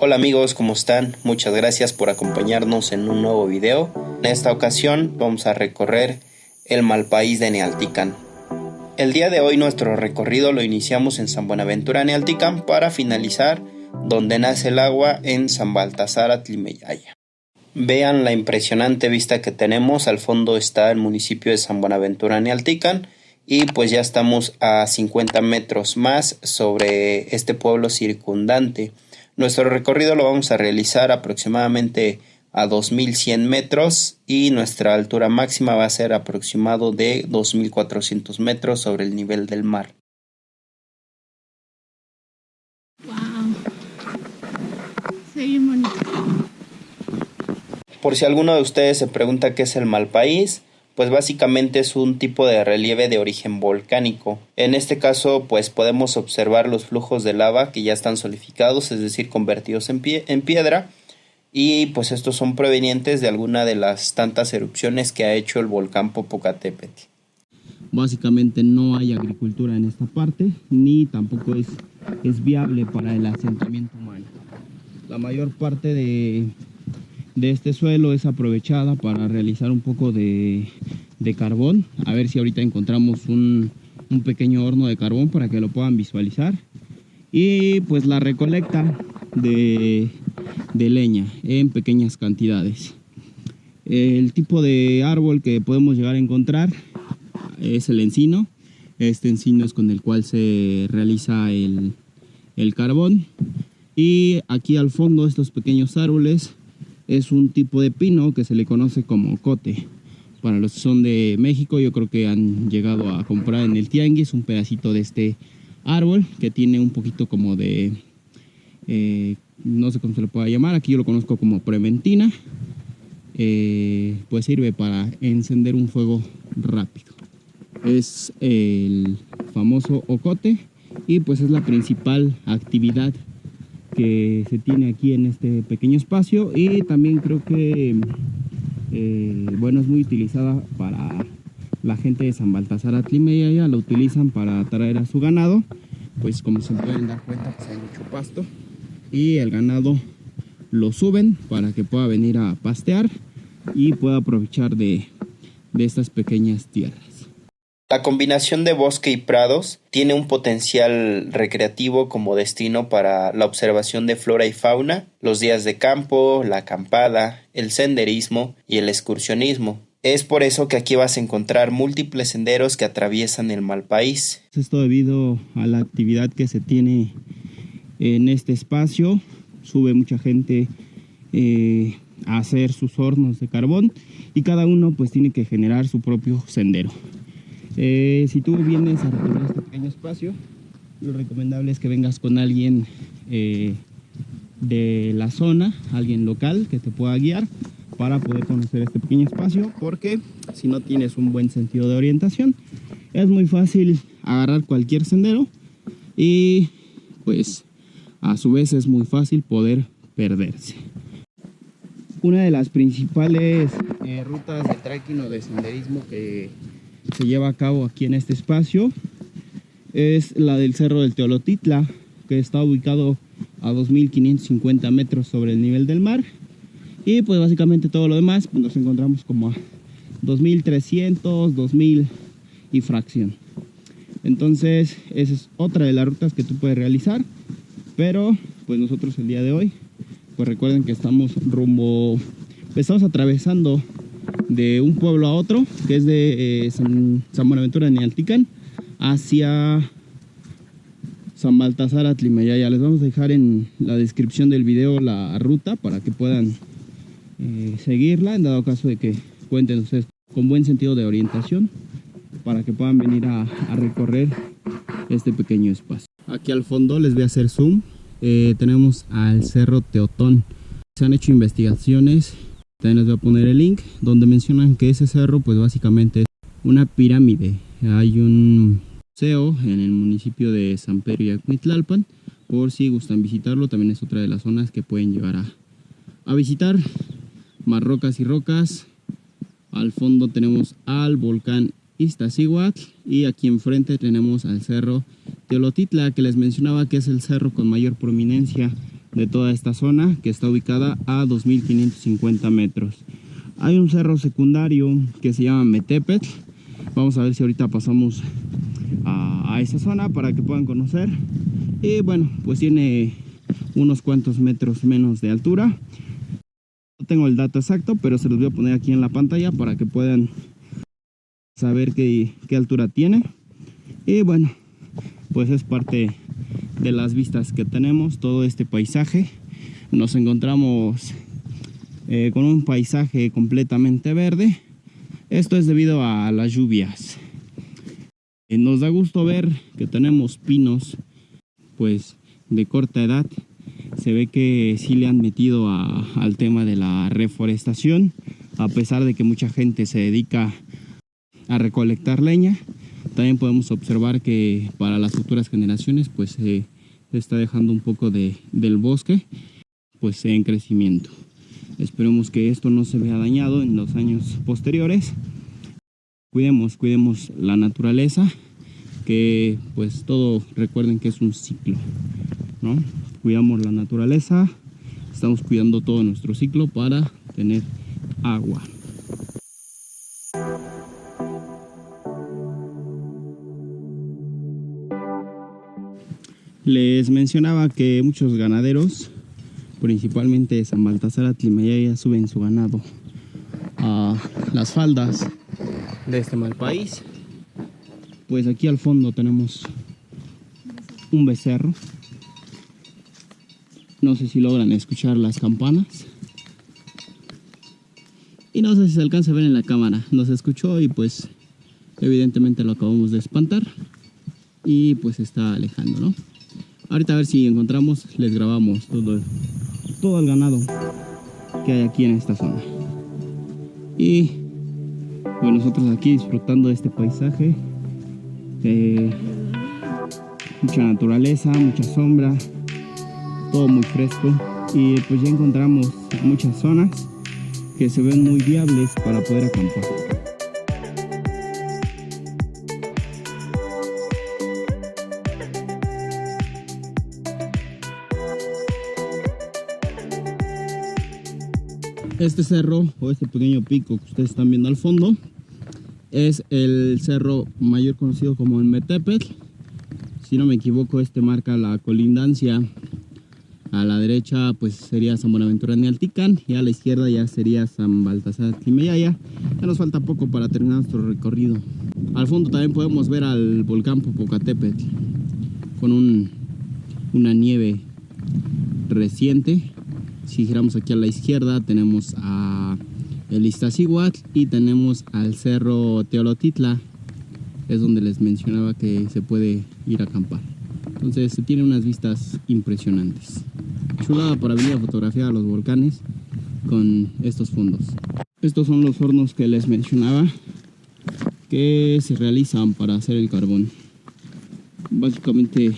Hola amigos, ¿cómo están? Muchas gracias por acompañarnos en un nuevo video. En esta ocasión vamos a recorrer el Malpaís de Nealtican. El día de hoy nuestro recorrido lo iniciamos en San Buenaventura, Nealtican, para finalizar donde nace el agua en San Baltasar Atlimeyaya. Vean la impresionante vista que tenemos. Al fondo está el municipio de San Buenaventura, Nealtican, y pues ya estamos a 50 metros más sobre este pueblo circundante. Nuestro recorrido lo vamos a realizar aproximadamente a 2100 metros y nuestra altura máxima va a ser aproximado de 2400 metros sobre el nivel del mar. Wow. Se ve bien bonito. Por si alguno de ustedes se pregunta qué es el Malpaís, pues básicamente es un tipo de relieve de origen volcánico. En este caso pues podemos observar los flujos de lava que ya están solidificados, es decir, convertidos en piedra, y pues estos son provenientes de alguna de las tantas erupciones que ha hecho el volcán Popocatépetl. Básicamente no hay agricultura en esta parte, ni tampoco es viable para el asentamiento humano. La mayor parte de este suelo es aprovechada para realizar un poco de carbón. A ver si ahorita encontramos un pequeño horno de carbón para que lo puedan visualizar. Y pues la recolecta de leña en pequeñas cantidades. El tipo de árbol que podemos llegar a encontrar es el encino. Este encino es con el cual se realiza el carbón. Y aquí al fondo, estos pequeños árboles es un tipo de pino que se le conoce como cote. Para los que son de México, yo creo que han llegado a comprar en el tianguis un pedacito de este árbol que tiene un poquito como de no sé cómo se le pueda llamar, aquí yo lo conozco como prementina. Pues sirve para encender un fuego rápido. Es el famoso ocote y pues es la principal actividad que se tiene aquí en este pequeño espacio. Y también creo que bueno, es muy utilizada para la gente de San Baltasar Atlimeyaya. La utilizan para traer a su ganado, pues como se pueden dar cuenta, pues hay mucho pasto y el ganado lo suben para que pueda venir a pastear y pueda aprovechar de estas pequeñas tierras. La combinación de bosque y prados tiene un potencial recreativo como destino para la observación de flora y fauna, los días de campo, la acampada, el senderismo y el excursionismo. Es por eso que aquí vas a encontrar múltiples senderos que atraviesan el Malpaís. Esto debido a la actividad que se tiene en este espacio. Sube mucha gente a hacer sus hornos de carbón y cada uno pues tiene que generar su propio sendero. Si tú vienes a recorrer este pequeño espacio, lo recomendable es que vengas con alguien de la zona, alguien local que te pueda guiar para poder conocer este pequeño espacio, porque si no tienes un buen sentido de orientación, es muy fácil agarrar cualquier sendero y pues a su vez es muy fácil poder perderse. Una de las principales rutas de trekking o de senderismo que se lleva a cabo aquí en este espacio es la del Cerro del Teolotitla, que está ubicado a 2550 metros sobre el nivel del mar. Y pues básicamente todo lo demás pues nos encontramos como a 2300, 2000 y fracción. Entonces esa es otra de las rutas que tú puedes realizar. Pero pues nosotros el día de hoy, pues recuerden que estamos atravesando de un pueblo a otro, que es de San Buenaventura de Nealtican hacia San Baltasar Atlimeyaya. Les vamos a dejar en la descripción del video la ruta para que puedan seguirla, en dado caso de que cuenten ustedes con buen sentido de orientación, para que puedan venir a recorrer este pequeño espacio. Aquí al fondo les voy a hacer zoom. Tenemos al Cerro Teotón. Se han hecho investigaciones, también les voy a poner el link, donde mencionan que ese cerro pues básicamente es una pirámide. Hay un museo en el municipio de San Pedro y Acmitlalpan, por si gustan visitarlo. También es otra de las zonas que pueden llevar a visitar. Más rocas y rocas. Al fondo tenemos al volcán Iztaccíhuatl y aquí enfrente tenemos al Cerro Teolotitla, que les mencionaba que es el cerro con mayor prominencia de toda esta zona, que está ubicada a 2550 metros. Hay un cerro secundario que se llama Metepetl. Vamos a ver si ahorita pasamos a esa zona para que puedan conocer. Y bueno, pues tiene unos cuantos metros menos de altura. No tengo el dato exacto, pero se los voy a poner aquí en la pantalla para que puedan saber qué altura tiene. Y bueno, pues es parte de las vistas que tenemos, todo este paisaje. Nos encontramos con un paisaje completamente verde. Esto es debido a las lluvias. Nos da gusto ver que tenemos pinos pues de corta edad. Se ve que sí le han metido al tema de la reforestación, a pesar de que mucha gente se dedica a recolectar leña. También podemos observar que para las futuras generaciones pues se está dejando un poco del bosque pues en crecimiento. Esperemos que esto no se vea dañado en los años posteriores. Cuidemos la naturaleza, que pues todo, recuerden que es un ciclo, ¿no? Cuidamos la naturaleza, estamos cuidando todo nuestro ciclo para tener agua. Les mencionaba que muchos ganaderos, principalmente San Baltasar Atlimayaya, suben su ganado a las faldas de este malpaís. Pues aquí al fondo tenemos un becerro. No sé si logran escuchar las campanas. Y no sé si se alcanza a ver en la cámara. Nos escuchó y pues evidentemente lo acabamos de espantar. Y pues se está alejando, ¿no? Ahorita a ver si encontramos, les grabamos todo el ganado que hay aquí en esta zona. Y pues nosotros aquí disfrutando de este paisaje. Mucha naturaleza, mucha sombra, todo muy fresco. Y pues ya encontramos muchas zonas que se ven muy viables para poder acampar. Este cerro o este pequeño pico que ustedes están viendo al fondo es el cerro mayor conocido como el Metepetl. Si no me equivoco, este marca la colindancia. A la derecha pues sería San Buenaventura Nealtican y a la izquierda ya sería San Baltasar Atlimayaya. Ya nos falta poco para terminar nuestro recorrido. Al fondo también podemos ver al volcán Popocatépetl con una nieve reciente. Si giramos aquí a la izquierda tenemos a el Iztaccíhuatl y tenemos al cerro Teolotitla, es donde les mencionaba que se puede ir a acampar. Entonces se tiene unas vistas impresionantes. Chulada para venir a fotografiar a los volcanes con estos fondos. Estos son los hornos que les mencionaba que se realizan para hacer el carbón. Básicamente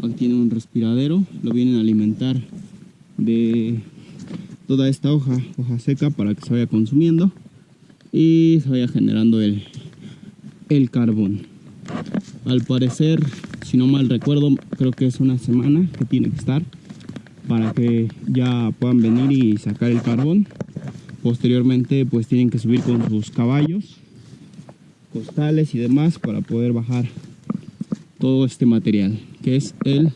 aquí tiene un respiradero, lo vienen a alimentar de toda esta hoja seca para que se vaya consumiendo y se vaya generando el carbón. Al parecer, si no mal recuerdo, creo que es una semana que tiene que estar para que ya puedan venir y sacar el carbón. Posteriormente pues tienen que subir con sus caballos, costales y demás para poder bajar todo este material que es el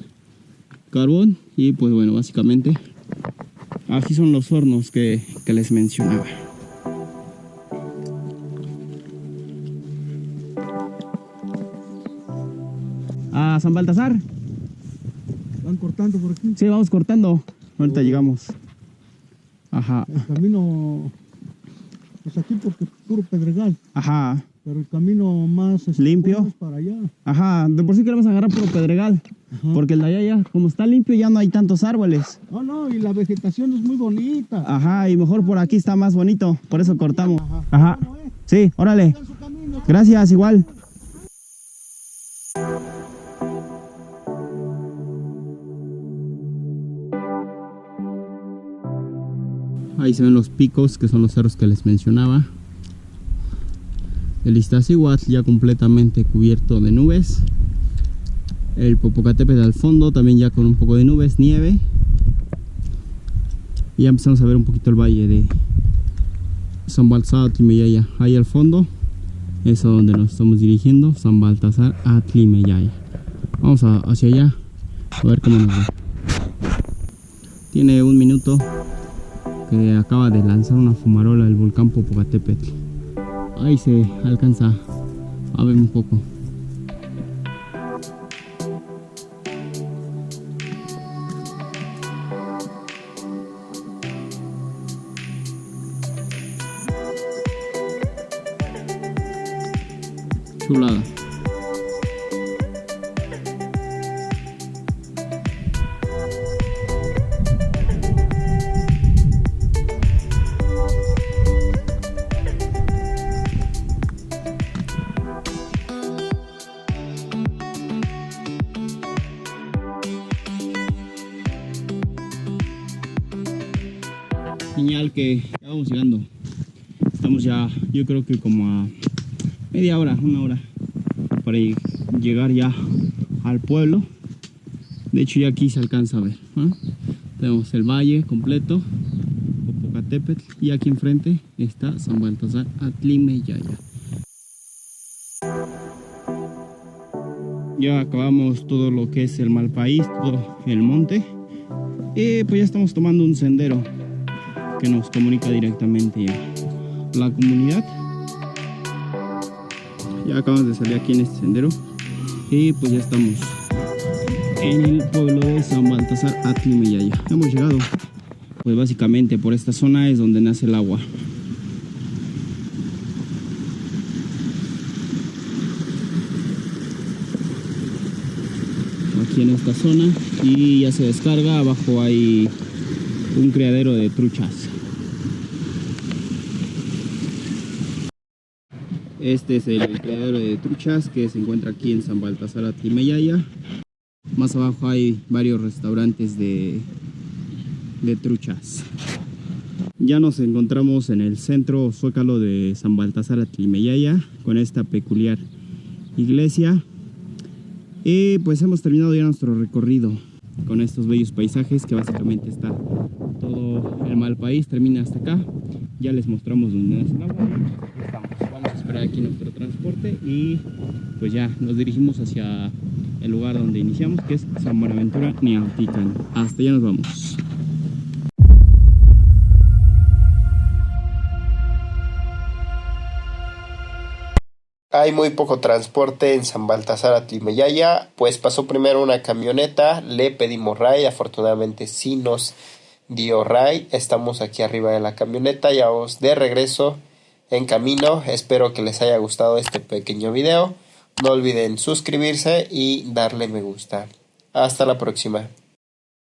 carbón. Y pues bueno, básicamente así son los hornos que les mencionaba. ¿A San Baltasar? ¿Van cortando por aquí? Sí, vamos cortando. Ahorita llegamos. Ajá. El camino, pues aquí porque puro pedregal. Ajá. Pero el camino más limpio es para allá. Ajá, de por sí queremos agarrar puro pedregal. Ajá. Porque el de allá ya, como está limpio, ya no hay tantos árboles. No, y la vegetación es muy bonita. Ajá, y mejor por aquí está más bonito, por eso cortamos. Ajá. Bueno, sí, órale. Gracias, igual. Ahí se ven los picos, que son los cerros que les mencionaba. El Iztaccíhuatl ya completamente cubierto de nubes. El Popocatépetl al fondo también ya con un poco de nubes, nieve. Y ya empezamos a ver un poquito el valle de San Baltasar Atlimeyaya. Ahí al fondo es a donde nos estamos dirigiendo, San Baltasar Atlimeyaya. Vamos hacia allá a ver cómo nos va. Tiene un minuto que acaba de lanzar una fumarola del volcán Popocatépetl. Ahí se alcanza a ver un poco. Chulada. Señal que ya vamos llegando. Estamos ya, yo creo que como a media hora, una hora para llegar ya al pueblo. De hecho ya aquí se alcanza a ver, ¿no? Tenemos el valle completo, Popocatépetl, y aquí enfrente está San Baltasar Atlimeyaya. Ya acabamos todo lo que es el Malpaís, todo el monte, y pues ya estamos tomando un sendero que nos comunica directamente a la comunidad. Ya acabamos de salir aquí en este sendero y pues ya estamos en el pueblo de San Baltasar Atlimeyaya. Hemos llegado, pues básicamente por esta zona es donde nace el agua. Aquí en esta zona, y ya se descarga. Abajo hay un criadero de truchas. Este es el criadero de truchas que se encuentra aquí en San Baltasar Atlimeyaya. Más abajo hay varios restaurantes de truchas. Ya nos encontramos en el centro zócalo de San Baltasar Atlimeyaya con esta peculiar iglesia. Y pues hemos terminado ya nuestro recorrido con estos bellos paisajes, que básicamente está todo el Malpaís, termina hasta acá. Ya les mostramos dónde nace el agua. Vamos a esperar aquí nuestro transporte y pues ya nos dirigimos hacia el lugar donde iniciamos, que es San Buenaventura Nealtican. Hasta allá nos vamos. Hay muy poco transporte en San Baltasar Atlimeyaya, pues pasó primero una camioneta, le pedimos ride, afortunadamente sí nos dio ride. Estamos aquí arriba de la camioneta, ya vamos de regreso en camino. Espero que les haya gustado este pequeño video. No olviden suscribirse y darle me gusta. Hasta la próxima.